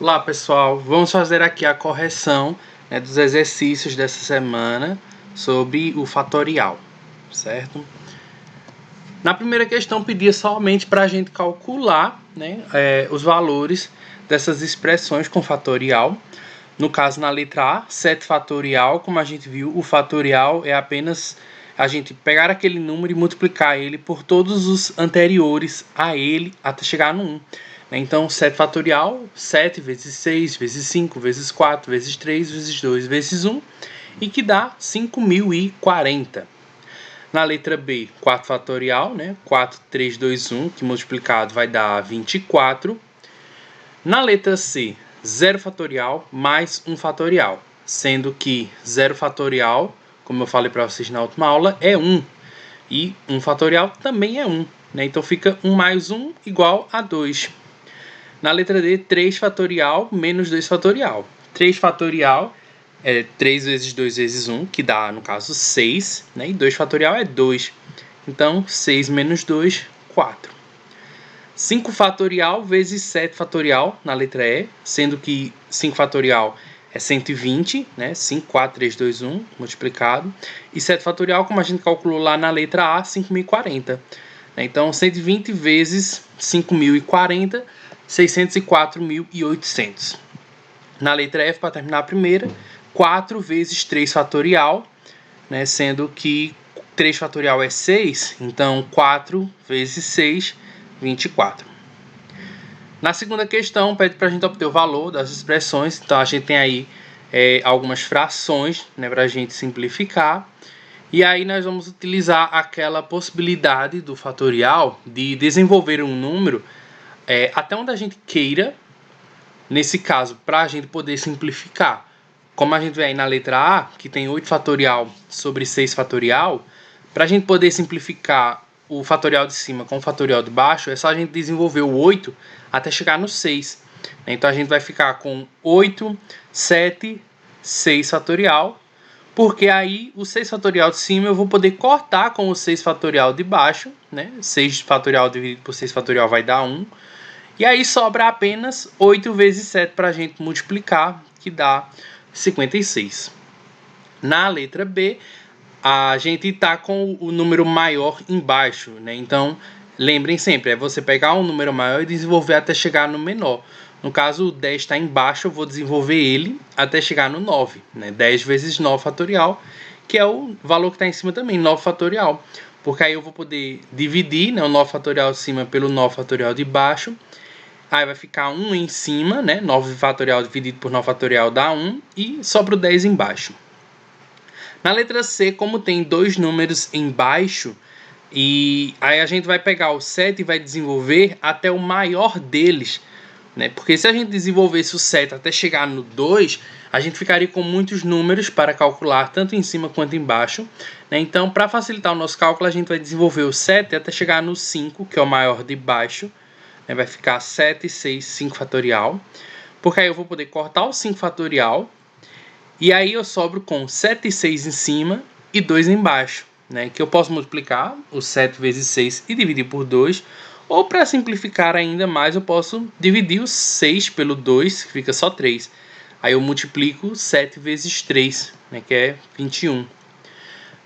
Olá pessoal, vamos fazer aqui a correção dos exercícios dessa semana sobre o fatorial, certo? Na primeira questão pedia somente para a gente calcular os valores dessas expressões com fatorial. No caso, na letra A, 7 fatorial, como a gente viu, o fatorial é apenas a gente pegar aquele número e multiplicar ele por todos os anteriores a ele até chegar no 1. Então, 7 fatorial, 7 vezes 6, vezes 5, vezes 4, vezes 3, vezes 2, vezes 1, e que dá 5.040. Na letra B, 4 fatorial, 4, 3, 2, 1, que multiplicado vai dar 24. Na letra C, 0 fatorial mais 1 fatorial, sendo que 0 fatorial, como eu falei para vocês na última aula, é 1, e 1 fatorial também é 1. Então, fica 1 mais 1 igual a 2. Na letra D, 3 fatorial menos 2 fatorial. 3 fatorial é 3 vezes 2 vezes 1, que dá, no caso, 6. E 2 fatorial é 2. Então, 6 menos 2, 4. 5 fatorial vezes 7 fatorial, na letra E, sendo que 5 fatorial é 120, 5, 4, 3, 2, 1, multiplicado. E 7 fatorial, como a gente calculou lá na letra A, 5.040. Então, 120 vezes 5.040, 604.800. Na letra F, para terminar a primeira, 4 vezes 3 fatorial, sendo que 3 fatorial é 6, então 4 vezes 6, 24. Na segunda questão, pede para a gente obter o valor das expressões. Então, a gente tem aí algumas frações para a gente simplificar. E aí nós vamos utilizar aquela possibilidade do fatorial de desenvolver um número até onde a gente queira, nesse caso, para a gente poder simplificar. Como a gente vê aí na letra A, que tem 8 fatorial sobre 6 fatorial, para a gente poder simplificar o fatorial de cima com o fatorial de baixo, é só a gente desenvolver o 8 até chegar no 6. Então a gente vai ficar com 8, 7, 6 fatorial, porque aí o 6 fatorial de cima eu vou poder cortar com o 6 fatorial de baixo, 6 fatorial dividido por 6 fatorial vai dar 1. E aí sobra apenas 8 vezes 7 para a gente multiplicar, que dá 56. Na letra B, a gente está com o número maior embaixo, Então, lembrem sempre, é você pegar um número maior e desenvolver até chegar no menor. No caso, o 10 está embaixo, eu vou desenvolver ele até chegar no 9. 10 vezes 9 fatorial, que é o valor que está em cima também, 9 fatorial. Porque aí eu vou poder dividir o 9 fatorial de cima pelo 9 fatorial de baixo. Aí vai ficar 1 em cima, 9 fatorial dividido por 9 fatorial dá 1. E sobra o 10 embaixo. Na letra C, como tem dois números embaixo, e aí a gente vai pegar o 7 e vai desenvolver até o maior deles. Porque se a gente desenvolvesse o 7 até chegar no 2, a gente ficaria com muitos números para calcular, tanto em cima quanto embaixo. Então, para facilitar o nosso cálculo, a gente vai desenvolver o 7 até chegar no 5, que é o maior de baixo. Vai ficar 7, 6, 5 fatorial. Porque aí eu vou poder cortar o 5 fatorial. E aí eu sobro com 7 e 6 em cima e 2 embaixo. Que eu posso multiplicar o 7 vezes 6 e dividir por 2. Ou para simplificar ainda mais, eu posso dividir o 6 pelo 2, que fica só 3. Aí eu multiplico 7 vezes 3, que é 21.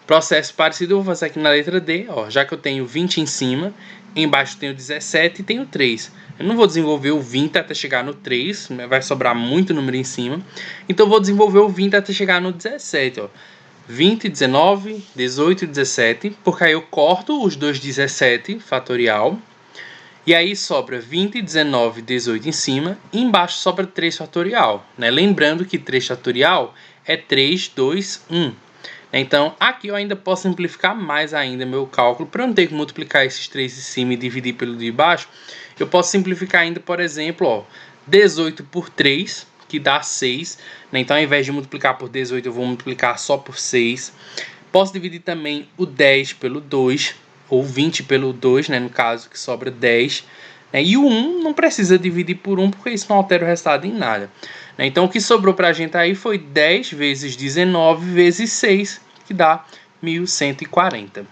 Processo parecido eu vou fazer aqui na letra D. Já que eu tenho 20 em cima, embaixo tenho 17 e tenho 3. Eu não vou desenvolver o 20 até chegar no 3, vai sobrar muito número em cima. Então eu vou desenvolver o 20 até chegar no 17. 20, 19, 18 e 17, porque aí eu corto os dois 17 fatorial. E aí sobra 20, 19, 18 em cima, e embaixo sobra 3 fatorial. Lembrando que 3 fatorial é 3, 2, 1. Então, aqui eu ainda posso simplificar mais ainda meu cálculo. Para não ter que multiplicar esses 3 de cima e dividir pelo de baixo, eu posso simplificar ainda, por exemplo, 18 por 3, que dá 6. Então, ao invés de multiplicar por 18, eu vou multiplicar só por 6. Posso dividir também o 10 pelo 2, ou 20 pelo 2, no caso, que sobra 10. E o 1 não precisa dividir por 1, porque isso não altera o resultado em nada. Então, o que sobrou para a gente aí foi 10 vezes 19 vezes 6, que dá 1.140.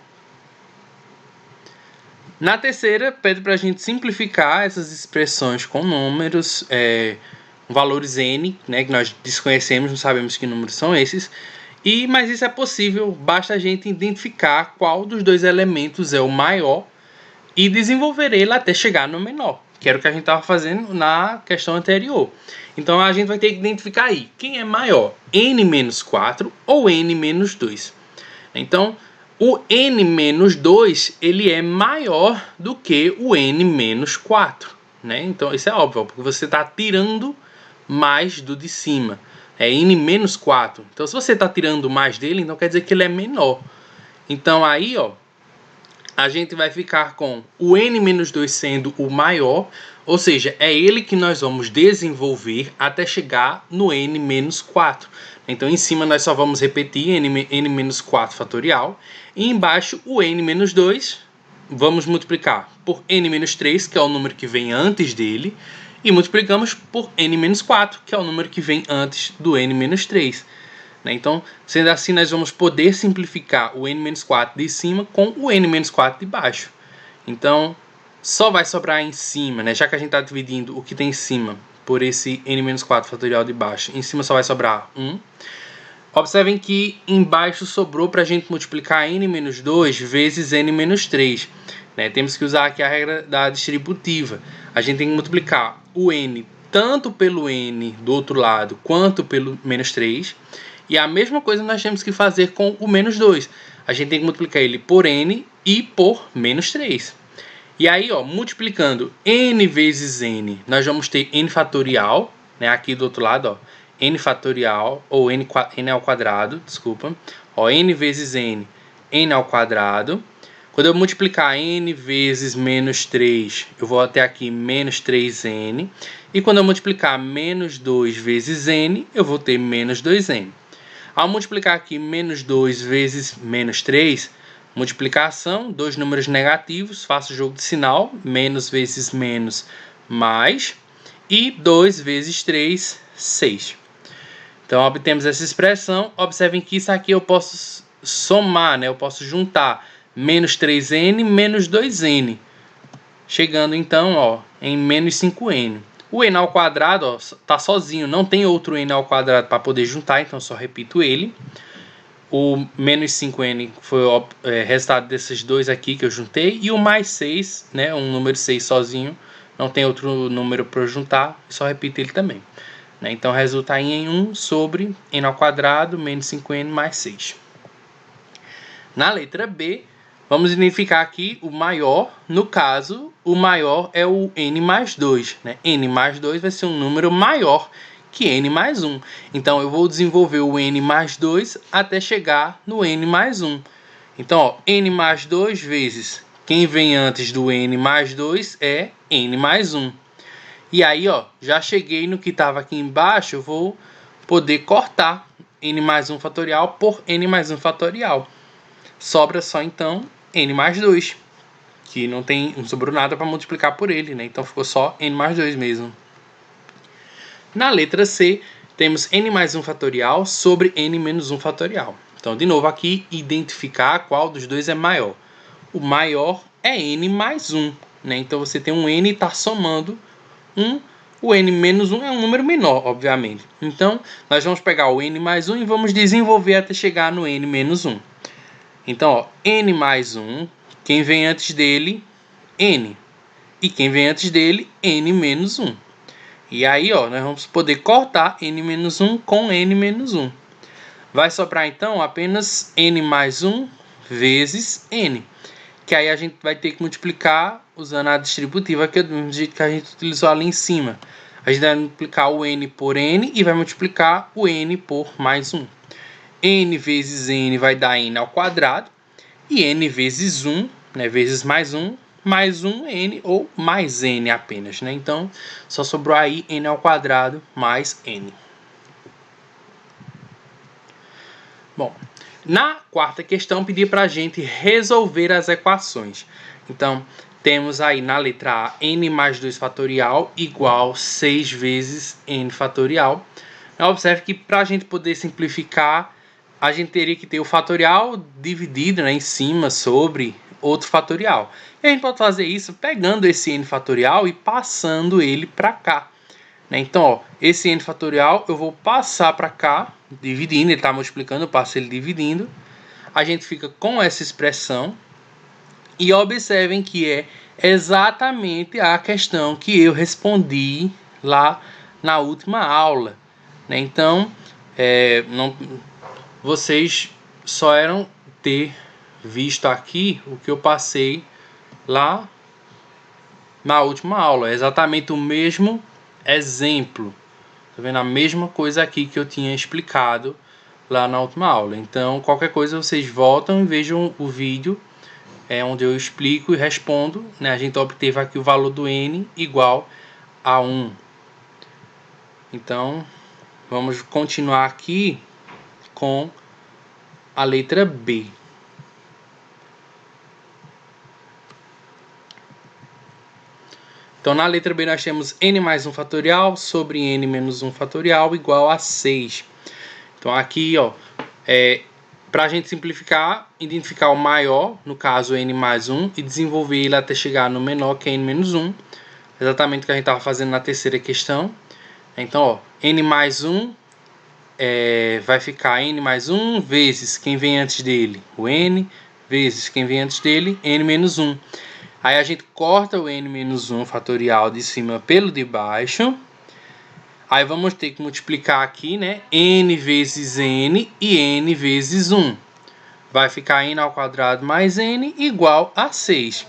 Na terceira, pede para a gente simplificar essas expressões com números, valores n, né, que nós desconhecemos, não sabemos que números são esses, mas isso é possível, basta a gente identificar qual dos dois elementos é o maior e desenvolver ele até chegar no menor, que era o que a gente estava fazendo na questão anterior. Então a gente vai ter que identificar aí quem é maior, n-4 ou n-2. Então o n-2 ele é maior do que o n-4, né? Então isso é óbvio, porque você está tirando mais do de cima. É n-4. Então se você está tirando mais dele, então quer dizer que ele é menor. Então aí, ó, a gente vai ficar com o n-2 sendo o maior, ou seja, é ele que nós vamos desenvolver até chegar no n-4. Então, em cima nós só vamos repetir n-4 fatorial, e embaixo o n-2 vamos multiplicar por n-3, que é o número que vem antes dele, e multiplicamos por n-4, que é o número que vem antes do n-3. Então, sendo assim, nós vamos poder simplificar o n-4 de cima com o n-4 de baixo. Então, só vai sobrar em cima, né? Já que a gente está dividindo o que tem em cima por esse n-4 fatorial de baixo, em cima só vai sobrar 1. Observem que embaixo sobrou para a gente multiplicar n-2 vezes n-3. Né? Temos que usar aqui a regra da distributiva. A gente tem que multiplicar o n tanto pelo n do outro lado quanto pelo menos 3. E a mesma coisa nós temos que fazer com o menos 2. A gente tem que multiplicar ele por n e por menos 3. E aí, ó, multiplicando n vezes n, nós vamos ter n fatorial, né? Aqui do outro lado, ó, n fatorial, ou n ao quadrado, desculpa. Ó, n vezes n, n ao quadrado. Quando eu multiplicar n vezes menos 3, eu vou até aqui menos 3n. E quando eu multiplicar menos 2 vezes n, eu vou ter menos 2n. Ao multiplicar aqui menos 2 vezes menos 3, multiplicação, dois números negativos, faço o jogo de sinal, menos vezes menos, mais, e 2 vezes 3, 6. Então, obtemos essa expressão. Observem que isso aqui eu posso somar, né? Eu posso juntar menos 3n menos 2n, chegando então, ó, em menos 5n. O n ao quadrado está sozinho, não tem outro n ao quadrado para poder juntar, então só repito ele. O menos 5n foi o resultado desses dois aqui que eu juntei. E o mais 6, né, um número 6 sozinho, não tem outro número para juntar, só repito ele também. Né? Então resulta aí em 1 sobre n ao quadrado menos 5n mais 6. Na letra B, vamos identificar aqui o maior. No caso, o maior é o n mais 2. Né? N mais 2 vai ser um número maior que n mais 1. Então, eu vou desenvolver o n mais 2 até chegar no n mais 1. Então, ó, n mais 2 vezes quem vem antes do n mais 2 é n mais 1. E aí, ó, já cheguei no que estava aqui embaixo, eu vou poder cortar n mais 1 fatorial por n mais 1 fatorial. Sobra só, então, n mais 2, que não sobrou nada para multiplicar por ele, né? Então ficou só n mais 2 mesmo. Na letra C, temos n mais 1 fatorial sobre n menos 1 fatorial. Então, de novo aqui, identificar qual dos dois é maior. O maior é n mais 1, né? Então você tem um n e está somando 1. O n menos 1 é um número menor, obviamente. Então, nós vamos pegar o n mais 1 e vamos desenvolver até chegar no n menos 1. Então, ó, n mais 1, quem vem antes dele, n. E quem vem antes dele, n menos 1. E aí, ó, nós vamos poder cortar n menos 1 com n menos 1. Vai sobrar, então, apenas n mais 1 vezes n. Que aí a gente vai ter que multiplicar usando a distributiva, que é do mesmo jeito que a gente utilizou ali em cima. A gente vai multiplicar o n por n e vai multiplicar o n por mais 1. N vezes n vai dar n ao quadrado. E n vezes 1, né, vezes mais 1 n ou mais n apenas. Né? Então, só sobrou aí n ao quadrado mais n. Bom, na quarta questão, pedi para a gente resolver as equações. Então, temos aí na letra A, n mais 2 fatorial igual 6 vezes n fatorial. Observe que para a gente poder simplificar, a gente teria que ter o fatorial dividido, né, em cima sobre outro fatorial. E a gente pode fazer isso pegando esse n fatorial e passando ele para cá. né? Então, ó, esse n fatorial eu vou passar para cá, dividindo, ele está multiplicando, eu passo ele dividindo. A gente fica com essa expressão. E observem que é exatamente a questão que eu respondi lá na última aula, né? Então, vocês só eram ter visto aqui o que eu passei lá na última aula. É exatamente o mesmo exemplo. Tá vendo? A mesma coisa aqui que eu tinha explicado lá na última aula. Então, qualquer coisa vocês voltam e vejam o vídeo onde eu explico e respondo, né? A gente obteve aqui o valor do n igual a 1. Então, vamos continuar aqui com a letra B. Então, na letra B nós temos n mais 1 fatorial sobre n menos 1 fatorial igual a 6. Então, aqui, ó, para a gente simplificar, identificar o maior, no caso n mais 1, e desenvolver ele até chegar no menor, que é n menos 1. Exatamente o que a gente estava fazendo na terceira questão. Então, ó, n mais 1 vai ficar n mais 1 vezes quem vem antes dele, o n, vezes quem vem antes dele, n menos 1. Aí a gente corta o n menos 1 fatorial de cima pelo de baixo. Aí vamos ter que multiplicar aqui, né? N vezes n e n vezes 1. Vai ficar n ao quadrado mais n igual a 6.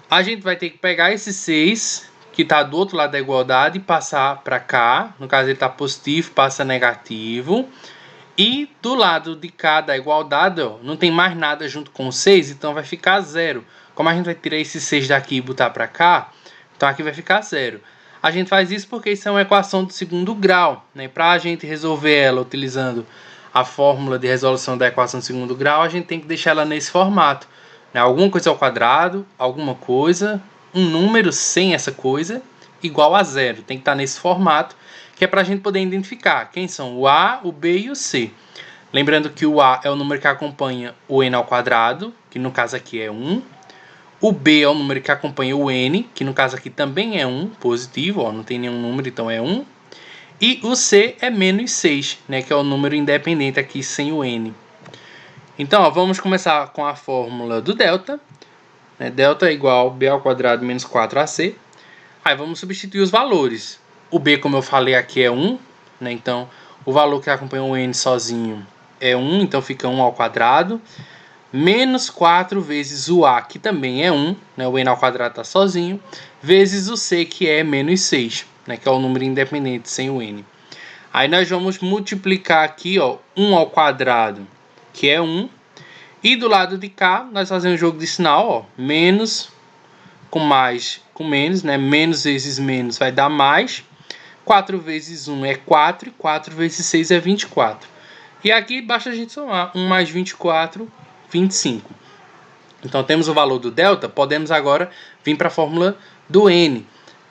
A gente vai ter que pegar esse 6, que está do outro lado da igualdade, e passar para cá. No caso, ele está positivo, passa negativo. E do lado de cá da igualdade, ó, não tem mais nada junto com o 6, então vai ficar 0. Como a gente vai tirar esse 6 daqui e botar para cá, então aqui vai ficar 0. A gente faz isso porque isso é uma equação de segundo grau, né? Para a gente resolver ela utilizando a fórmula de resolução da equação de segundo grau, a gente tem que deixar ela nesse formato, né? Alguma coisa ao quadrado, alguma coisa, um número sem essa coisa, igual a 0. Tem que estar nesse formato, que é para a gente poder identificar quem são o A, o B e o C. Lembrando que o A é o número que acompanha o n ao quadrado, que no caso aqui é 1. O B é o número que acompanha o n, que no caso aqui também é 1, positivo, ó, não tem nenhum número, então é 1. E o C é menos 6, né, que é o número independente aqui sem o n. Então, ó, vamos começar com a fórmula do delta. Né, delta é igual a b ao quadrado menos 4ac. Aí vamos substituir os valores. O b, como eu falei aqui, é 1. Né, então, o valor que acompanha o n sozinho é 1, então fica 1 ao quadrado. Menos 4 vezes o A, que também é 1, né, o n ao quadrado está sozinho, vezes o C, que é menos 6, né, que é o número independente sem o n. Aí nós vamos multiplicar aqui, ó, 1 ao quadrado, que é 1, e do lado de cá nós fazemos um jogo de sinal, ó, menos com mais com menos, né, menos vezes menos vai dar mais, 4 vezes 1 é 4, e 4 vezes 6 é 24. E aqui basta a gente somar, 1 mais 24, 25. Então temos o valor do delta, podemos agora vir para a fórmula do n.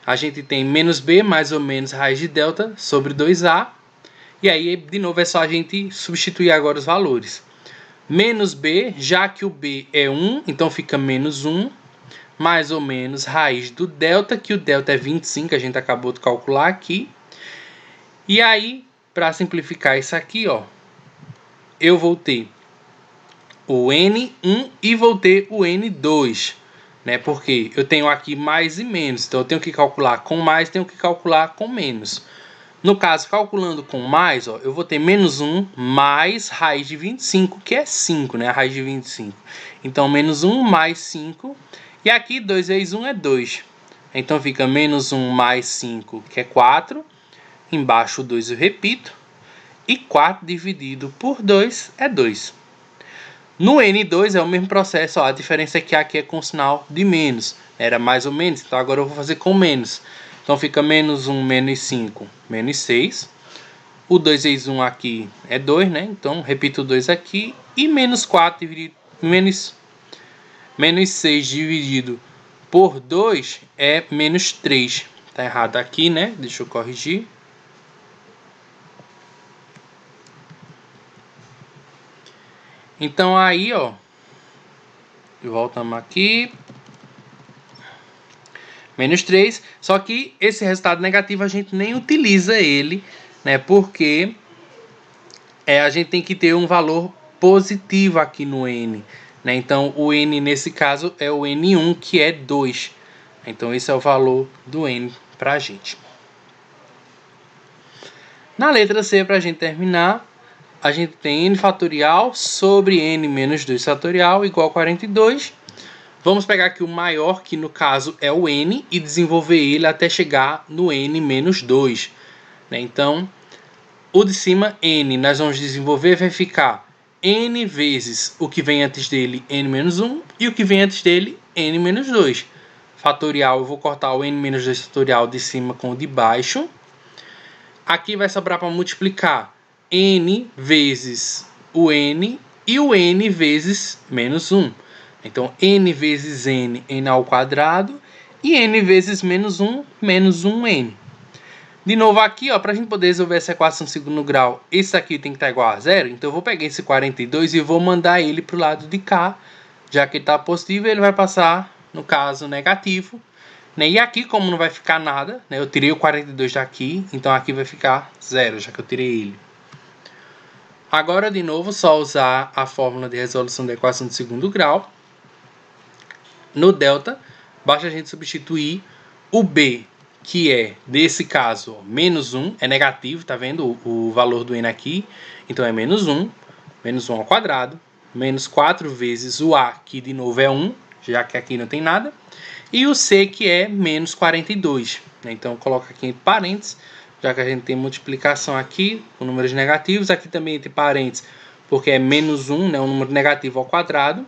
A gente tem menos b mais ou menos raiz de delta sobre 2a. E aí, de novo, é só a gente substituir agora os valores. Menos b, já que o b é 1, então fica menos 1, mais ou menos raiz do delta, que o delta é 25, a gente acabou de calcular aqui. E aí, para simplificar isso aqui, ó, eu vou ter o n1 e vou ter o n2, né? Porque eu tenho aqui mais e menos, então eu tenho que calcular com mais, tenho que calcular com menos. No caso, calculando com mais, ó, eu vou ter menos 1 mais raiz de 25, que é 5, né? A raiz de 25. Então, menos 1 mais 5, e aqui 2 vezes 1 é 2. Então, fica menos 1 mais 5, que é 4. Embaixo 2 eu repito. E 4 dividido por 2 é 2. No N2 é o mesmo processo, ó, a diferença é que aqui é com sinal de menos. Era mais ou menos, então agora eu vou fazer com menos. Então fica menos 1, menos 5, menos 6. O 2 vezes 1 aqui é 2, né? Então repito o 2 aqui. E menos 4 dividido, menos 6 dividido por 2 é menos 3. Tá errado aqui, né? Deixa eu corrigir. Então aí, ó, voltamos aqui. menos 3, só que esse resultado negativo a gente nem utiliza ele, né, porque a gente tem que ter um valor positivo aqui no n, né? Então o n nesse caso é o n1, que é 2. Então esse é o valor do n para a gente. Na letra C, para a gente terminar, a gente tem n fatorial sobre n menos 2 fatorial igual a 42. Vamos pegar aqui o maior, que no caso é o n, e desenvolver ele até chegar no n menos 2. Né? Então, o de cima, n, nós vamos desenvolver, vai ficar n vezes o que vem antes dele, n menos 1, e o que vem antes dele, n menos 2. Fatorial, eu vou cortar o n menos 2 fatorial de cima com o de baixo. Aqui vai sobrar para multiplicar n vezes o n e o n vezes menos 1. Então, n vezes n, n ao quadrado, e n vezes menos 1, menos 1n. De novo aqui, para a gente poder resolver essa equação de segundo grau, esse aqui tem que estar igual a zero. Então, eu vou pegar esse 42 e vou mandar ele para o lado de cá. Já que ele está positivo, ele vai passar, no caso, negativo. Né? E aqui, como não vai ficar nada, né, eu tirei o 42 daqui, então aqui vai ficar zero, já que eu tirei ele. Agora, de novo, só usar a fórmula de resolução da equação de segundo grau. No delta, basta a gente substituir o b, que é, nesse caso, menos 1, é negativo, tá vendo o valor do n aqui? Então, é menos 1 ao quadrado, menos 4 vezes o a, que de novo é 1, já que aqui não tem nada, e o c, que é menos 42. Né? Então, coloca aqui entre parênteses, já que a gente tem multiplicação aqui com números negativos, aqui também entre parênteses, porque é menos 1, né, um número negativo ao quadrado.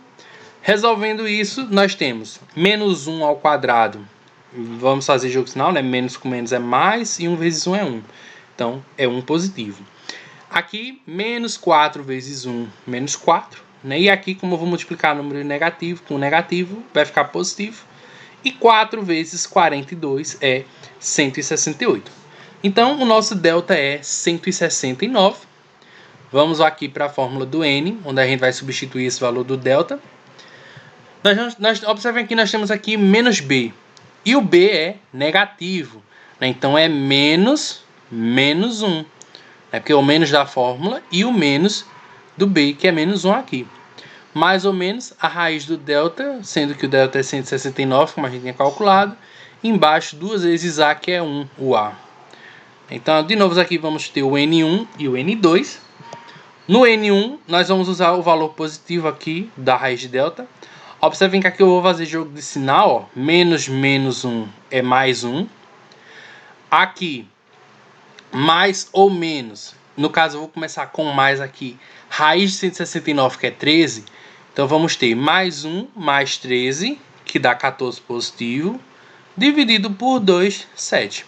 Resolvendo isso, nós temos menos 1 ao quadrado. Vamos fazer jogo sinal, né? Menos com menos é mais e 1 vezes 1 é 1. Então, é 1 positivo. Aqui, menos 4 vezes 1, menos 4. Né? E aqui, como eu vou multiplicar número negativo com negativo, vai ficar positivo. E 4 vezes 42 é 168. Então, o nosso delta é 169. Vamos aqui para a fórmula do n, onde a gente vai substituir esse valor do delta. Observem que nós temos aqui menos b. E o b é negativo. Né? Então, é menos 1. É porque é o menos da fórmula e o menos do b, que é menos 1 aqui. Mais ou menos a raiz do delta, sendo que o delta é 169, como a gente tinha calculado. Embaixo, 2 vezes a, que é 1, o a. Então, de novo, aqui vamos ter o n1 e o n2. No n1, nós vamos usar o valor positivo aqui da raiz de delta. Observem que aqui eu vou fazer jogo de sinal, ó. Menos 1 é mais 1. Aqui, mais ou menos. No caso, eu vou começar com mais aqui. Raiz de 169, que é 13. Então, vamos ter mais 1 mais 13, que dá 14 positivo, dividido por 2, 7.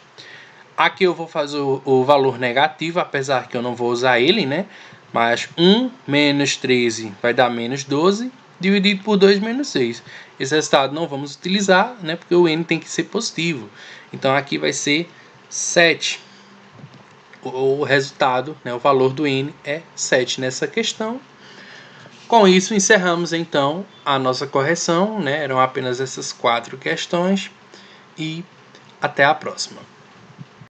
Aqui eu vou fazer o valor negativo, apesar que eu não vou usar ele, né? Mas 1 menos 13 vai dar menos 12. Dividido por 2 menos 6. Esse resultado não vamos utilizar, né, porque o n tem que ser positivo. Então, aqui vai ser 7. O resultado, né, o valor do n é 7 nessa questão. Com isso, encerramos, então, a nossa correção. Né, eram apenas essas 4 questões. E até a próxima.